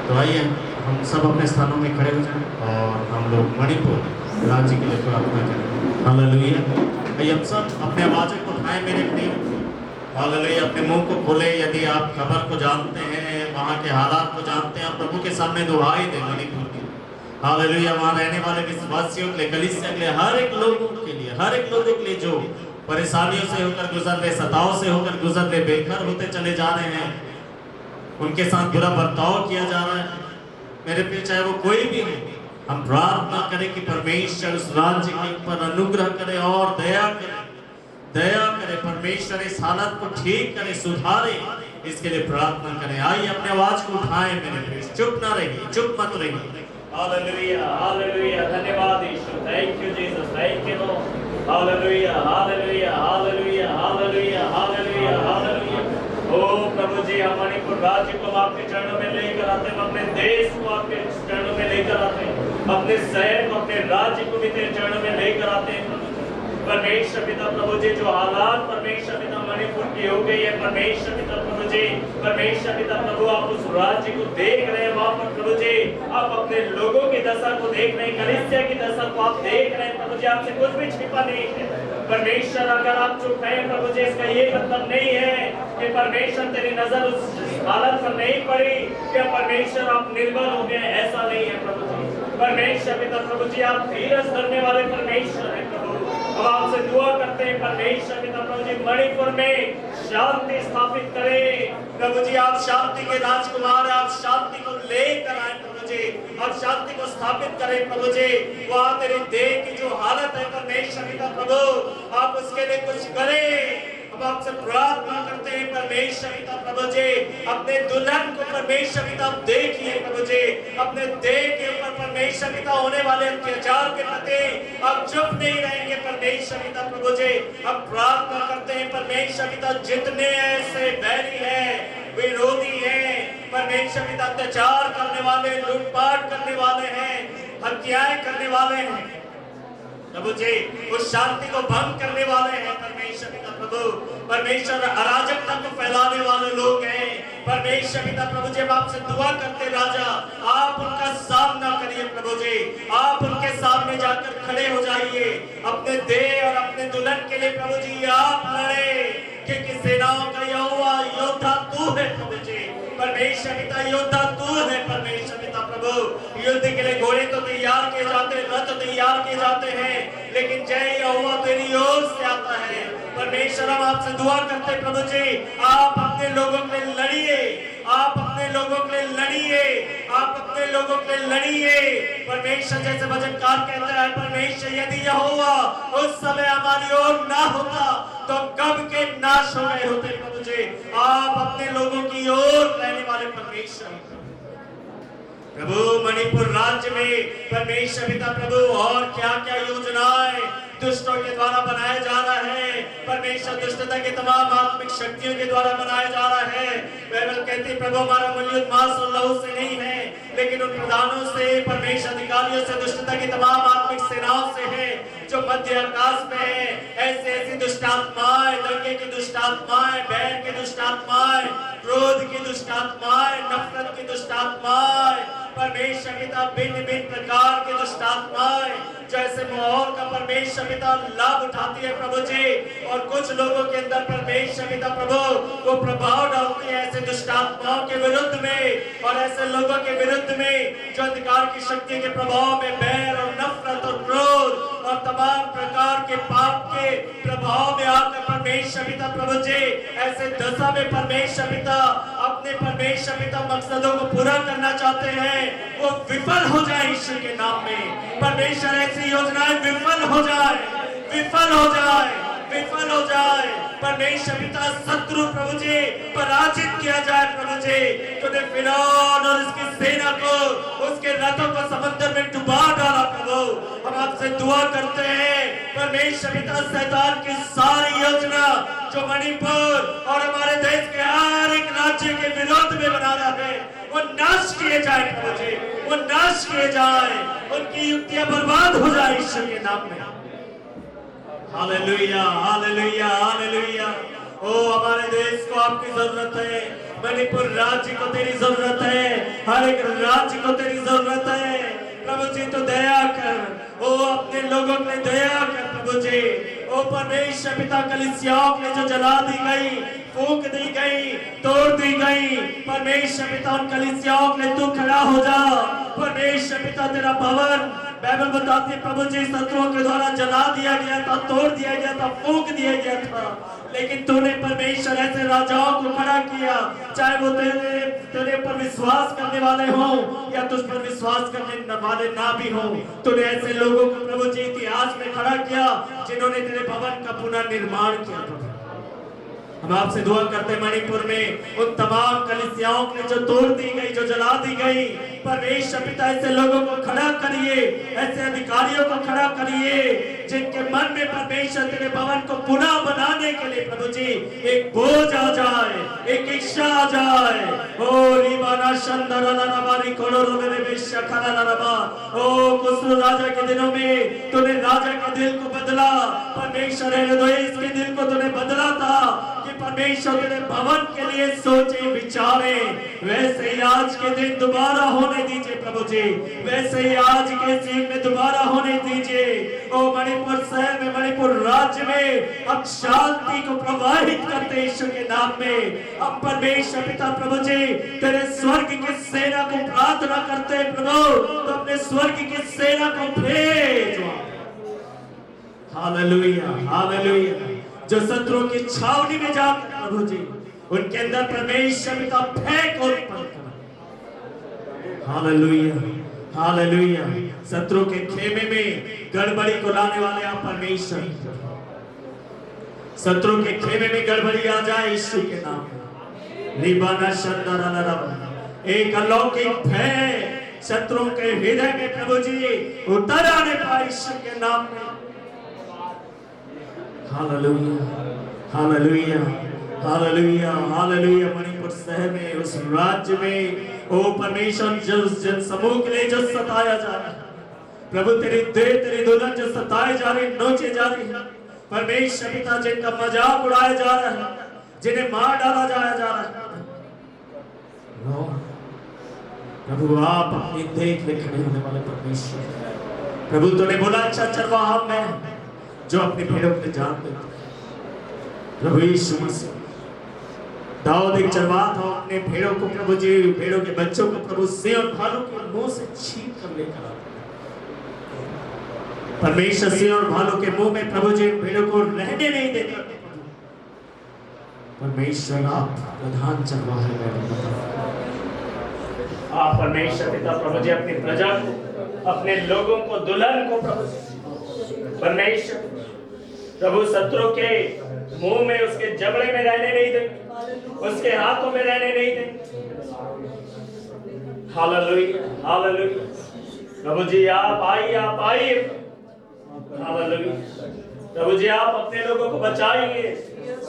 तो आइए हम सब अपने स्थानों में खड़े हो जाएं और हम लोग मणिपुर राज्य के लिए प्रार्थना करें। हालेलुया। आइए हम सब अपने आवाज़ें को उठाएं मेरे प्रिय। हालेलुया। अपने मुंह को खोले। यदि आप खबर को जानते हैं, वहाँ के हालात को जानते हैं, प्रभु के सामने दुहाई दें मणिपुर की। हालेलुया। वहाँ रहने वाले विश्वासियों के लिए, कलीसिया के लिए, हर एक लोगों के लिए, हर एक लोगों के लिए जो परेशानियों से होकर गुजर रहे, सताव से होकर गुजर रहे, बेघर होते चले जा रहे हैं, उनके साथ बुरा बर्ताव किया जा रहा है मेरे प्रिय, चाहे वो कोई भी हो, हम प्रार्थना करें कि परमेश्वर उस राज्य के ऊपर अनुग्रह करे और दया करे परमेश्वर इस हालत को ठीक करे, सुधारे, इसके लिए प्रार्थना करें। आइए अपने आवाज को उठाएं मेरे प्रिय, चुप ना रहिए, चुप मत रहिए। हालेलुया, हालेलुया, धन्यवाद Yeshu, thank you Jesus, thank you Lord. हालेलुया, हालेलुया, हालेलुया, हालेलुया, हालेलुया, हालेलुया। ओ प्रभु जी, हम मणिपुर राज्य को आपके चरणों में लेकर आते हैं, अपने देश को आपके चरणों में लेकर आते हैं, अपने शहर को, अपने राज्य को भी तेरे चरणों में लेकर आते हैं। परमेश्वर पिता प्रभु जी, जो हालात परमेश्वर पिता मणिपुर की हो गई है, परमेश्वर पिता प्रभु जी, परमेश्वर पिता प्रभु, आप उस राज्य को देख रहे हैं वहां पर प्रभु जी, आप अपने लोगों की दशा को देख रहे हैं, कलीसिया की दशा को आप देख रहे हैं प्रभु जी, आपसे कुछ भी छिपा नहीं है परमेश्वर। अगर आप चुप हैं प्रभु जी, इसका ये मतलब नहीं है कि परमेश्वर तेरी नजर उस हालत पर नहीं पड़ी, कि परमेश्वर आप निर्बल हो गए, ऐसा नहीं है प्रभु जी। परमेश्वर पिता प्रभु जी, आप धीरज धरने वाले परमेश्वर है प्रभु। हम आपसे दुआ करते हैं परमेश्वर पिता प्रभु जी, मणिपुर में शांति स्थापित करें प्रभु जी। आप शांति के राजकुमार, आप शांति को लेकर आए प्रभु जी, आप शांति को स्थापित करें प्रभु जी। वहाँ तेरी देह की जो हालत है परमेश्वर पिता प्रभु, आप उसके लिए कुछ करें। हम आपसे प्रार्थना करते हैं परमेश्वर पिता प्रभु जी, अपने दुल्हन को परमेश्वर पिता आप देखिए प्रभु जी, अपने देह के ऊपर परमेश्वर पिता होने वाले अत्याचार के प्रति आप चुप नहीं रहेंगे परमेश्वर पिता प्रभु जी। हम प्रार्थना करते हैं परमेश्वर पिता, जितने ऐसे बैरी हैं, विरोधी हैं परमेश्वर पिता, अत्याचार करने वाले, लूटपाट करने वाले हैं, हत्याएं करने वाले हैं प्रभु जी, उस शांति को भंग करने वाले हैं परमेश्वर पिता प्रभु, परमेश्वर अराजकता को फैलाने वाले लोग हैं परमेश्वर पिता प्रभु जी। हम आपसे दुआ करते राजा, आप उनका सामना करिए प्रभु जी, आप उनके सामने जाकर खड़े हो जाइए, अपने देह और अपने दुल्हन के लिए प्रभु जी आप लड़े, क्योंकि सेनाओं का यहोवा योद्धा तू है प्रभु जी, परमेश्वर पिता योद्धा तू है परमेश्वर पिता प्रभु। युद्ध के लिए घोड़े तो तैयार किए जाते हैं, रथ तैयार किए जाते हैं, लेकिन जय यहोवा तेरी ओर से आता है परमेश्वर। हम आपसे दुआ करते हैं प्रभु जी, आप अपने लोगों के लिए लड़िए, आप अपने लोगों के लिए लड़िए, आप अपने लोगों के लिए लड़िए परमेश्वर। जैसे भजनकार कहता है परमेश्वर, यदि यहोवा उस समय हमारी ओर ना होता तो कब के नाश हो गए होते प्रभु जी। आप अपने लोगों की ओर रहने वाले परमेश्वर प्रभु, मणिपुर राज्य में परमेश्वर पिता प्रभु, और क्या क्या योजनाएं दुष्टों के द्वारा बनाया जा रहा है परमेश्वर, दुष्टता के तमाम आत्मिक शक्तियों के द्वारा बनाया जा रहा है। बाइबल कहती प्रभु, हमारा मूल्य युद्ध मांस और लहू से नहीं है, लेकिन उन प्रधानों से, परमेश्वर अधिकारियों से, दुष्टता की तमाम आत्मिक सेनाओं से है जो मध्य आकाश में है। ऐसे ऐसी दुष्टात्माएं, दंगे की दुष्टात्माएं, बैर की दुष्टात्माएं, क्रोध की दुष्टात्माएं, नफरत की दुष्टात्माएं परमेश्वर पिता, भिन्न भिन्न प्रकार की दुष्टात्माएं जैसे माहौल का परमेश्वर पिता लाभ उठाती है प्रभु जी, और कुछ लोगों के अंदर परमेश्वर पिता प्रभु वो प्रभाव डालती है ऐसे दुष्टात्माओं के विरुद्ध में, और ऐसे लोगों के विरुद्ध में जो अंधकार की शक्ति के प्रभाव में बैर और नफरत और क्रोध और तमाम प्रकार के पाप के प्रभाव में आकर परमेश्वर पिता प्रभु जी ऐसे दशा में परमेश्वर पिता अपने परमेश्वर पिता मकसदों को पूरा करना चाहते हैं, वो विफल हो जाए ईश्वर के नाम में परमेश्वर। ऐसी योजनाएं विफल हो जाए, विफल हो जाए, विफल हो जाए परमेश्वर पिता। शत्रु प्रभु जी पराजित किया जाए प्रभु जी। तूने फिरौन और उसकी सेना को, उसके रथों को समंदर में डुबा डाला प्रभु। हम आपसे दुआ करते हैं परमेश्वर पिता, शैतान की सारी योजना जो मणिपुर और हमारे देश के हर एक राज्य के विरोध में बना रहा है, वो नाश किए जाए प्रभु जी, वो नाश किए जाए, उनकी युक्तियां बर्बाद हो जाए ईश्वर के नाम में। हालेलुया, हालेलुया, हालेलुया। ओ हमारे देश को आपकी जरूरत है, मणिपुर राज्य को तेरी जरूरत है। हर एक राज्य को तेरी जरूरत है प्रभु जी। तो दया कर, ओ अपने लोगों के लिए दया कर प्रभु जी। ओ परमेश्वर पिता, कलीसियाओं के लिए जो जला दी गई, फूंक दी गई, तोड़ दी गई, परमेश्वर पिता उन कलीसियाओं के लिए तू खड़ा हो जा। परमेश्वर पिता तेरा भवन बाइबल बताती है प्रभु जी शत्रुओं के द्वारा जला दिया गया था, तोड़ दिया गया था, फूंक दिया गया था, लेकिन तूने परमेश्वर ऐसे राजाओं को खड़ा किया, चाहे वो तेरे पर विश्वास करने वाले हो या तुझ पर विश्वास करने वाले ना भी हो। तूने ऐसे लोगों को प्रभु जी इतिहास में खड़ा किया जिन्होंने तेरे भवन का पुनर्निर्माण किया। हम आपसे दुआ करते हैं मणिपुर में उन तमाम कलीसियाओं के लिए जो तोड़ दी गई, जो जला दी गई, परमेश्वर पिता ऐसे लोगों को खड़ा करिए, ऐसे अधिकारियों को खड़ा करिए जिनके मन में परमेश्वर तेरे भवन को पुनः बनाने के लिए प्रभु जी एक बोझ आ जाए, एक इच्छा आ जाए। ओ रिबाना शंदरा नबारी कोलोरो रे बेशखरा नरबा। ओ कुसरू राजा के दिनों में तूने राजा के दिल को बदला, परमेश्वर हेरोदेस के दिल को तूने बदला था कि परमेश्वर तेरे भवन के लिए सोचे विचारे। वैसे ही आज के दिन दोबारा होने दीजिए प्रभु जी, वैसे ही आज के सीन में दोबारा होने दीजिए। ओ मणिपुर शहर में, मणिपुर राज्य में अब शांति को प्रवाहित करते ईश्वर के नाम में। अब परमेश्वर पिता प्रभु जी तेरे स्वर्ग की सेना को प्रार्थना करते प्रभु, तो अपने स्वर्ग की सेना को भेजो। Hallelujah, hallelujah. जो शत्रुओं की छावनी में जाकर प्रभु जी उनके अंदर परमेश्वर पिता फेंक और हालेलुया, हालेलुया। शत्रु के खेमे में गड़बड़ी को लाने वाले आप परमेश्वर, शत्रु के खेमे में गड़बड़ी आ जाए यीशु के नाम में। लिबाना शंदरा, एक अलौकिक भय शत्रुओं के हृदय में प्रभु जी उतर आने पाए यीशु के नाम में। हालेलुया, हालेलुया, हालेलुया, हालेलुया। मणिपुर शहर में, उस राज्य में, ओ परमेश्वर जो जन समूह के लिए जो सताया जा रहा है प्रभु, तेरी दुल्हन जो सताए जा रही, नोचे जा रही है परमेश्वर पिता, जिनका मजाक उड़ाया जा रहा है, जिन्हें मार डाला जाया जा रहा है प्रभु, आप अपनी देख में खड़े होने वाले परमेश्वर। प्रभु तूने बोला अच्छा चरवाहा मैं जो अपनी भेड़ों को जान देता। प्रभु यीशु मसीह दाऊद एक चरवाहा था, अपने भेड़ों को प्रभु जी, भेड़ों के बच्चों को प्रभु सिंह और भालू के मुंह से छीन कर लेकर आता। परमेश्वर सिंह और भालू के मुंह में प्रभु जी भेड़ों को रहने नहीं देता। परमेश्वर आप प्रधान चरवाहा है, आप परमेश्वर पिता प्रभु जी अपनी प्रजा को, अपने लोगों को, दुल्हन को प्रभु परमेश्वर प्रभु शत्रु के मुंह में, उसके जबड़े में रहने नहीं देंगे, उसके हाथों में रहने नहीं देंगे। Hallelujah, hallelujah. प्रभु जी आप आइए, आप आइए। हालेलुया। प्रभु जी आप अपने लोगों को बचाइए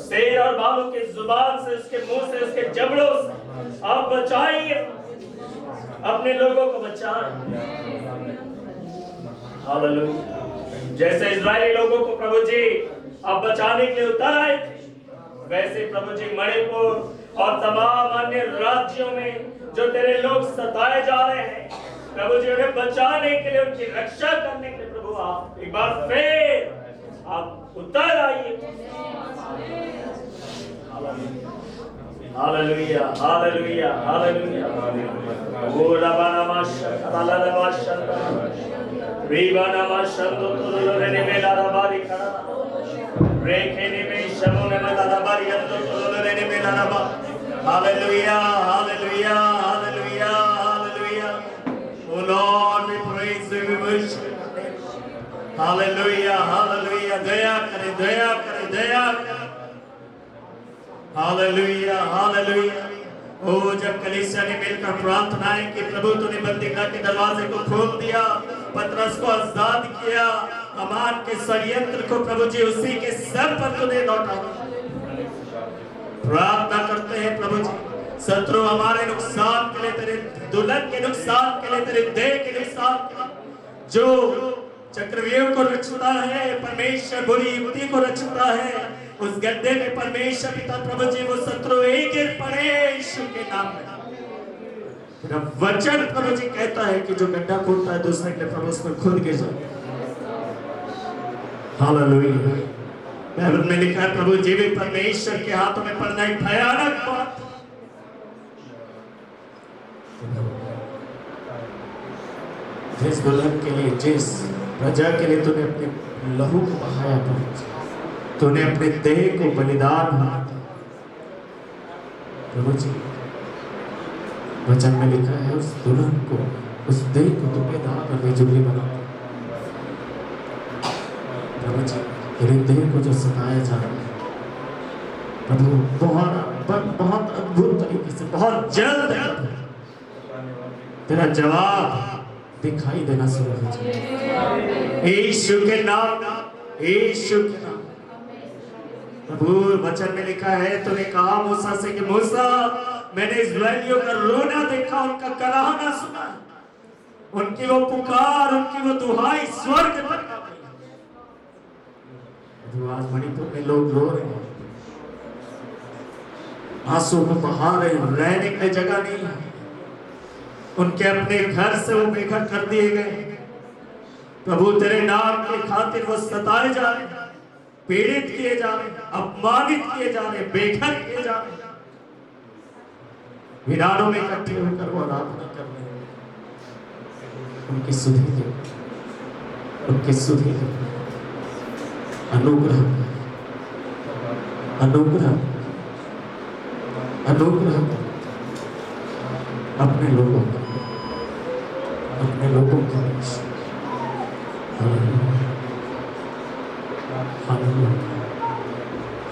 शेर और भालू की जुबान से, उसके मुंह से, उसके जबड़ों से आप बचाइए, अपने लोगों को बचाइए। हालेलुया। जैसे इजरायली लोगों को प्रभु जी अब बचाने के लिए उतर आए, वैसे प्रभु जी मणिपुर और तमाम अन्य राज्यों में जो तेरे लोग सताए जा रहे हैं प्रभु जी, उन्हें बचाने के लिए, उनकी रक्षा करने के लिए प्रभु आप एक बार फिर आप उतर आइए। हालेलुया, हालेलुया, हालेलुया। ओ रबाना माशा लाला माशा रीबाना माशा तो रे मेला रबारी खड़ा रेखे ने में शमो ने मेला रबारी अंदर तो रे मेला रबा। हालेलुया, हालेलुया, हालेलुया, हालेलुया। ओ Lord we praise you, we worship. हालेलुया, हालेलुया। दया करे, दया करे, दया करे। हालेलुया, हालेलुया। ओ जब कलीसिया ने मिलकर प्रार्थनाएं की, प्रभु तूने बंदीगृह के दरवाजे को खोल दिया, पतरस को आजाद किया, हामान के षड्यंत्र को प्रभु जी उसी के सर पर तूने लौटा। प्रार्थना करते हैं प्रभु जी, शत्रु हमारे नुकसान के लिए, तेरे दुल्हन के नुकसान के लिए, तेरे देह के नुकसान के लिए जो चक्रव्यूह को रचता है, परमेश्वर बुरी युक्ति को रचता है, उस गड्ढे में परमेश्वर पिता प्रभु जी वो शत्रु एक गिर पड़े यीशु के नाम में। तेरा वचन प्रभु जी कहता है कि जो गड्ढा खोदता है दूसरे के लिए प्रभु उसमें खुद गिर जाए। हालेलुया। बाइबल में लिखा है प्रभु जीवित परमेश्वर के हाथों में पड़ना एक भयानक बात। जिस दुल्हन के लिए, जिस प्रजा के लिए तूने अपने लहू को बहाया प्रभु, तूने अपने देह को बलिदान बना दिया प्रभु जी। वचन में लिखा है उस दुल्हन को, उस देह को तू पैदा कर बेजुगली बना दिया प्रभु जी। तेरे देह को जो सताया जा रहा है प्रभु, बहुत अद्भुत तरीके से, बहुत जल्द तेरा जवाब दिखाई देना शुरू हो जाए यीशु के नाम, यीशु के नाम। प्रभु वचन में लिखा है तूने कहा मूसा से कि मूसा मैंने इस्राएलियों का रोना देखा, उनका कराहना सुना, उनकी वो पुकार, उनकी वो दुहाई स्वर्ग तक आ गई। आज मणिपुर में लोग रो रहे हैं, आंसू को बहा रहे हैं, रहने की जगह नहीं है, उनके अपने घर से वो बेघर कर दिए गए। प्रभु तेरे नाम के खातिर वो सताए जा रहे, पीड़ित किए जा रहे, अपमानित किए जा रहे, बेघर किए जा रहे, वीरानों में इकट्ठे होकर वो आराधना कर रहे हैं। उनकी सुधि दे, उनकी सुधि दे, अनुग्रह, अनुग्रह, अनुग्रह अपने लोगों को, अपने लोगों के बीच। हालेलुया, हालेलुया,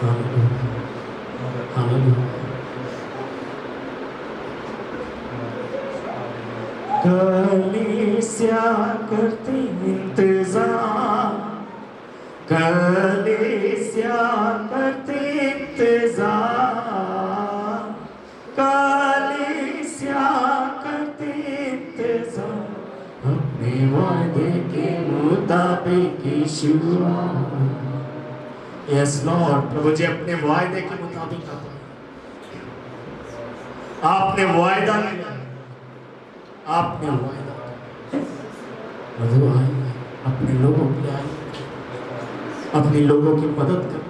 हालेलुया, हालेलुया। कलीसिया करती इंतजार, कलीसिया करती इंतजार, कलीसिया करती इंतजार, अपने वादे के मुताबिक यीशु। यस लॉर्ड, प्रभु जी अपने वायदे के मुताबिक आपने वायदा किया, आपने वायदा प्रभु आए, अपने लोगों के लिए आए, अपने लोगों की मदद कर।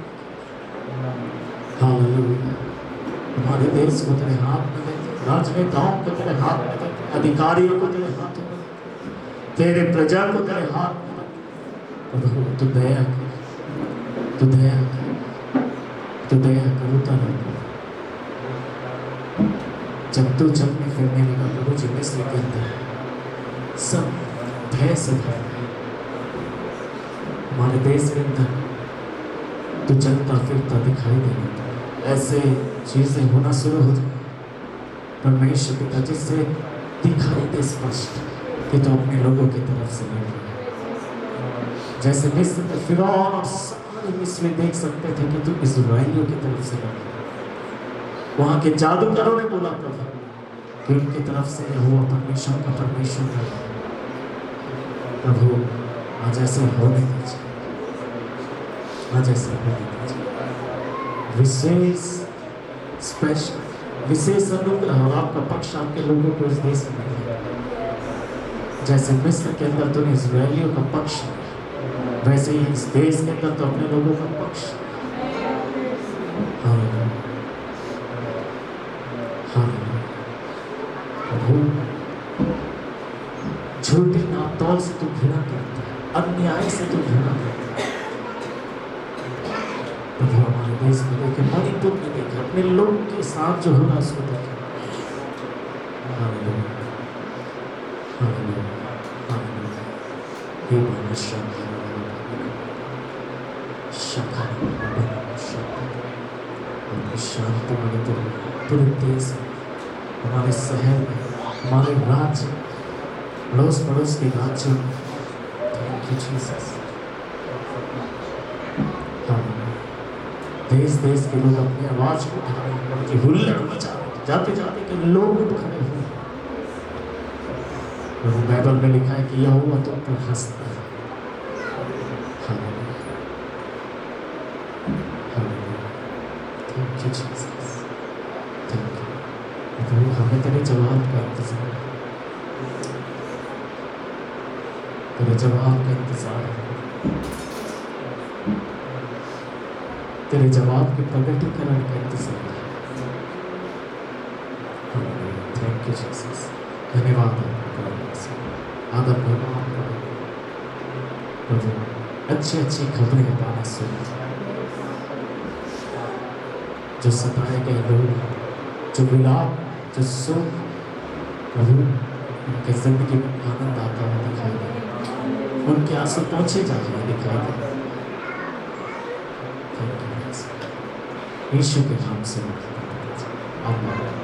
हालेलुया। हमारे देश को तेरे हाथ में देते, राजनेताओं को तेरे हाथ में देते, अधिकारियों को तेरे हाथ में देते, तेरे प्रजा को तेरे हाथ में देते। प्रभु तू दया कर, तू दया कर, तू दया कर, उतर। जब तू चलने फिरने लगा प्रभु जी मिस्र के अंदर सब भय से भर गए। हमारे देश के अंदर तू चलता फिरता दिखाई देना, ऐसे चीजें होना शुरू हो जाए परमेश्वर पिता, जिससे दिखाई दे स्पष्ट कि तू अपने लोगों की तरफ से लड़ रहा है। जैसे मिस्र में फिरौन और सारे मिस्र देख सकते थे कि तू इस्राएलियों की तरफ से लड़ रहा है। वहां के जादूगरों ने बोला प्रभु कि उनकी तरफ से यहोवा परमेश्वर का परमेश्वर है। प्रभु आज ऐसे होने दीजिए, आज ऐसे होने दीजिए। विशेष स्पेशल विशेष अनुग्रह और आपका पक्ष आपके लोगों को इस देश में मिले। जैसे मिस्र के अंदर तूने इस्राएलियों का पक्ष, वैसे ही इस देश के अंदर तो अपने लोगों का पक्ष। झूठी नापतौल से तू घृणा करता है, अन्याय से तू घृणा करता है। प्रभु हमारे देश को देखे, मणिपुर में देखे, अपने लोग के साथ जो हो रहा उसको देखे। हालेलुया, हालेलुया, हालेलुया। हे परमेश्वर, शांति मणिपुर में, पूरे देश में, हमारे शहर में, हमारे राज्य, अड़ोस पड़ोस के राज्यों में। Thank you Jesus. देश देश के लोग अपनी आवाज को उठा रहे हैं, उनकी हुल्लड़ मचा रहे हैं, जाते जाते के लोग उठ खड़े हुए। बाइबल में लिखा है कि यहोवा तुम पर हंसता है। Thank you Jesus, thank you. हमें तेरे जवाब का इंतजार तेरे जवाब का इंतजार है, तेरे जवाब के प्रकटीकरण का इंतजार है। थैंक यू जीसस, धन्यवाद आपका आदर प्रभु आपका प्रभु। अच्छी अच्छी खबरें पाना सुन, जो सताए गए लोग, जो विलाप, जो सुख, प्रभु उनके जिंदगी में आनंद आता हुआ दिखाई दे, उनके आंसू पहुंचे जाते हुए दिखाई दे। थैंक यू यीशु के नाम से आमीन।